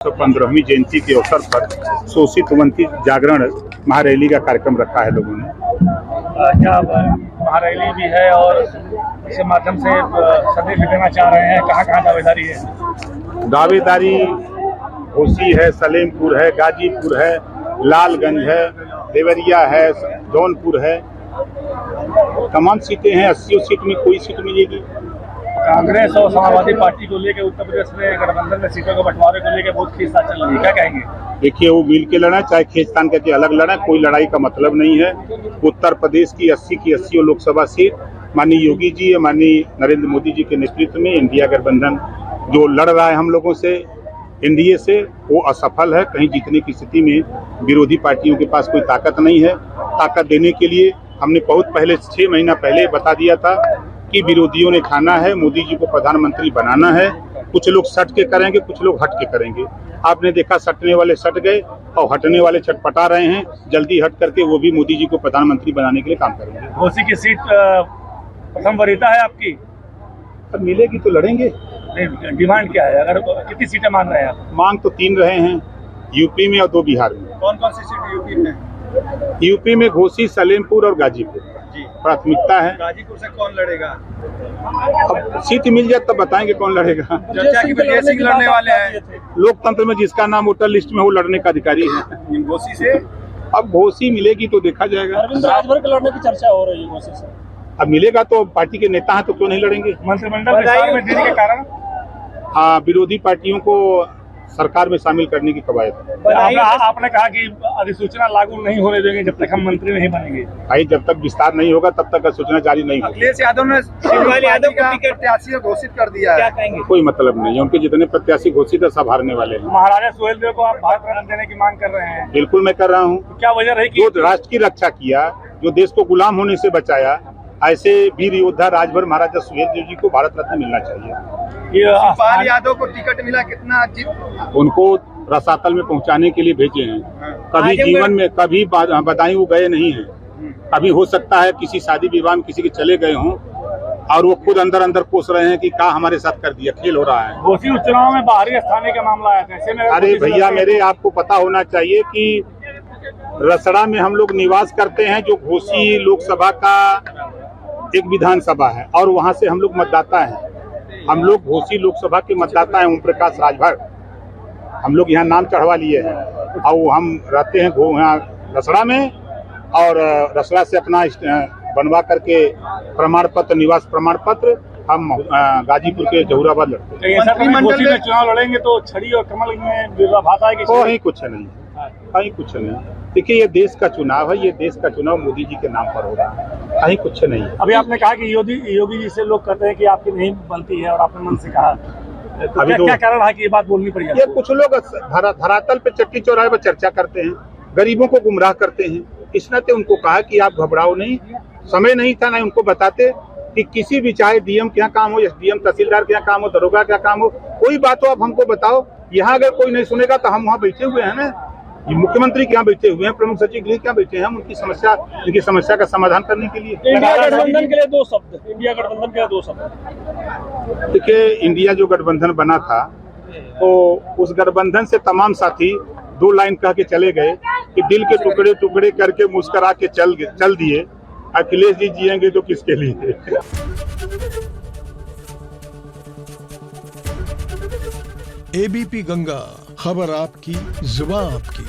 15वीं जयंती के अवसर पर शोषित वंचित जागरण महारैली का कार्यक्रम रखा है लोगों ने। क्या महारैली भी है और इसके माध्यम से संदेश भी देना चाह रहे हैं? कहाँ कहाँ दावेदारी है? दावेदारी घोसी है, सलेमपुर है, गाजीपुर है, लालगंज है, देवरिया है, जौनपुर है, तमाम सीटें हैं। 80 सीट में कोई सीट मिलेगी। कांग्रेस और समाजवादी पार्टी को लेकर उत्तर प्रदेश में गठबंधन में सीटों के बंटवारे को लेकर बहुत खींचतान चल रही है, क्या कहेंगे? देखिए, वो मिल के लड़ा, चाहे खींचतान करके अलग लड़ा, कोई लड़ाई का मतलब नहीं है। उत्तर प्रदेश की 80 की 80 लोकसभा सीट माननीय योगी जी, माननीय नरेंद्र मोदी जी के नेतृत्व में इंडिया गठबंधन जो लड़ रहा है हम लोगों से, एनडीए से, वो असफल है। कहीं जीतने की स्थिति में विरोधी पार्टियों के पास कोई ताकत नहीं है। ताकत देने के लिए हमने बहुत पहले 6 महीना पहले बता दिया था कि विरोधियों ने खाना है, मोदी जी को प्रधानमंत्री बनाना है। कुछ लोग सट के करेंगे, कुछ लोग हट के करेंगे। आपने देखा, सटने वाले सट गए और हटने वाले छटपटा रहे हैं। जल्दी हट करके वो भी मोदी जी को प्रधानमंत्री बनाने के लिए काम करेंगे। घोसी की सीट प्रथम वरीयता है आपकी? अब मिलेगी तो लड़ेंगे। डिमांड क्या है? अगर कितनी सीटें मांग रहे हैं आप? मांग तो 3 रहे हैं, यूपी में और 2 बिहार में। कौन कौन सी सीट यूपी में? यूपी में घोसी, सलेमपुर और गाजीपुर जी प्राथमिकता है। गाजीपुर से कौन लड़ेगा? अब सीट मिल जाए तब बताएंगे कौन लड़ेगा। चर्चा की वजह से लड़ने वाले हैं। लोकतंत्र में जिसका नाम वोटर लिस्ट में वो लड़ने का अधिकारी है। घोसी से अब घोसी मिलेगी तो देखा जाएगा। अरविंद राजभर के लड़ने की चर्चा हो रही है घोसी से। अब मिलेगा तो पार्टी के नेता हैं तो क्यों नहीं लड़ेंगे। मंत्रिमंडल विस्तार में देरी के कारण हाँ, विरोधी पार्टियों को सरकार में शामिल करने की कवायद है। आपने कहा कि अधिसूचना लागू नहीं होने देंगे जब तक हम मंत्री नहीं बनेंगे। भाई, जब तक विस्तार नहीं होगा तब तक सूचना जारी नहीं होगी। अखिलेश यादव ने शिवपाल यादव को टिकट प्रत्याशी घोषित कर दिया है, क्या कहेंगे? कोई मतलब नहीं है, उनके जितने प्रत्याशी घोषित है सब हारने वाले हैं। महाराजा सुहेलदेव को आप भारत रत्न देने की मांग कर रहे हैं? बिल्कुल मैं कर रहा हूँ। तो क्या वजह रही कि जो राष्ट्र की रक्षा किया, जो देश को गुलाम होने से बचाया, ऐसे वीर योद्धा राजभर महाराजा सुहेलदेव जी को भारत रत्न मिलना चाहिए। शिवपाल यादव को टिकट मिला, कितना उनको रसातल में पहुंचाने के लिए भेजे हैं। कभी जीवन में कभी बदायूं गए नहीं हैं। कभी हो सकता है किसी शादी विवाह में किसी के चले गए हों और वो खुद अंदर अंदर कोस रहे हैं कि क्या हमारे साथ कर दिया, खेल हो रहा है। घोसी उपचुनाव में बाहरी स्थानीय का मामला आया था, ऐसे में अरे भैया, मेरे आपको पता होना चाहिए कि रसड़ा में हम लोग निवास करते हैं, जो घोसी लोकसभा का एक विधानसभा है और वहाँ से हम लोग मतदाता हैं। हम लोग घोसी लोकसभा के मतदाता हैं, ओम प्रकाश राजभर। हम लोग यहाँ नाम चढ़वा लिए हैं और हम रहते हैं यहाँ रसड़ा में, और रसड़ा से अपना बनवा करके प्रमाण पत्र, निवास प्रमाण पत्र हम गाजीपुर के जहूराबाद लड़ते हैं। मंत्रिमंडल में चुनाव लड़ेंगे तो छड़ी और कमल में विरोधाभास आएगी? कहीं कुछ नहीं, कहीं कुछ नहीं। देखिए, ये देश का चुनाव है, ये देश का चुनाव मोदी जी के नाम पर हो रहा है, कहीं कुछ नहीं। अभी आपने कहा कि योगी जी से लोग कहते हैं कि आपकी नहीं बनती है और आपने मन से कहा, तो क्या कारण है कि ये बात बोलनी पड़ी? ये कुछ लोग धरातल पे चट्टी चौराहे पर चर्चा करते हैं, गरीबों को गुमराह करते हैं। इस नाते उनको कहा कि आप घबराओ नहीं। समय नहीं था, ना उनको बताते कि किसी भी, चाहे डीएम के यहाँ काम हो, एसडीएम तहसीलदार के यहाँ काम हो, दरोगा के यहाँ काम हो, कोई बात हो आप हमको बताओ। यहाँ अगर कोई नहीं सुनेगा तो हम वहाँ बैठे हुए हैं ना, ये मुख्यमंत्री के यहाँ बैठे हुए हैं, प्रमुख सचिव गृह के यहाँ बैठे हैं, हम उनकी समस्या का समाधान करने के लिए। इंडिया गठबंधन के लिए 2 शब्द, इंडिया गठबंधन के लिए 2 शब्द। देखिए, इंडिया जो गठबंधन बना था तो उस गठबंधन से तमाम साथी 2 लाइन कह के चले गए कि दिल के टुकड़े टुकड़े करके मुस्करा के चल दिए। अखिलेश जी जिएंगे तो किसके लिए? एबीपी गंगा, खबर आपकी, जुबान आपकी।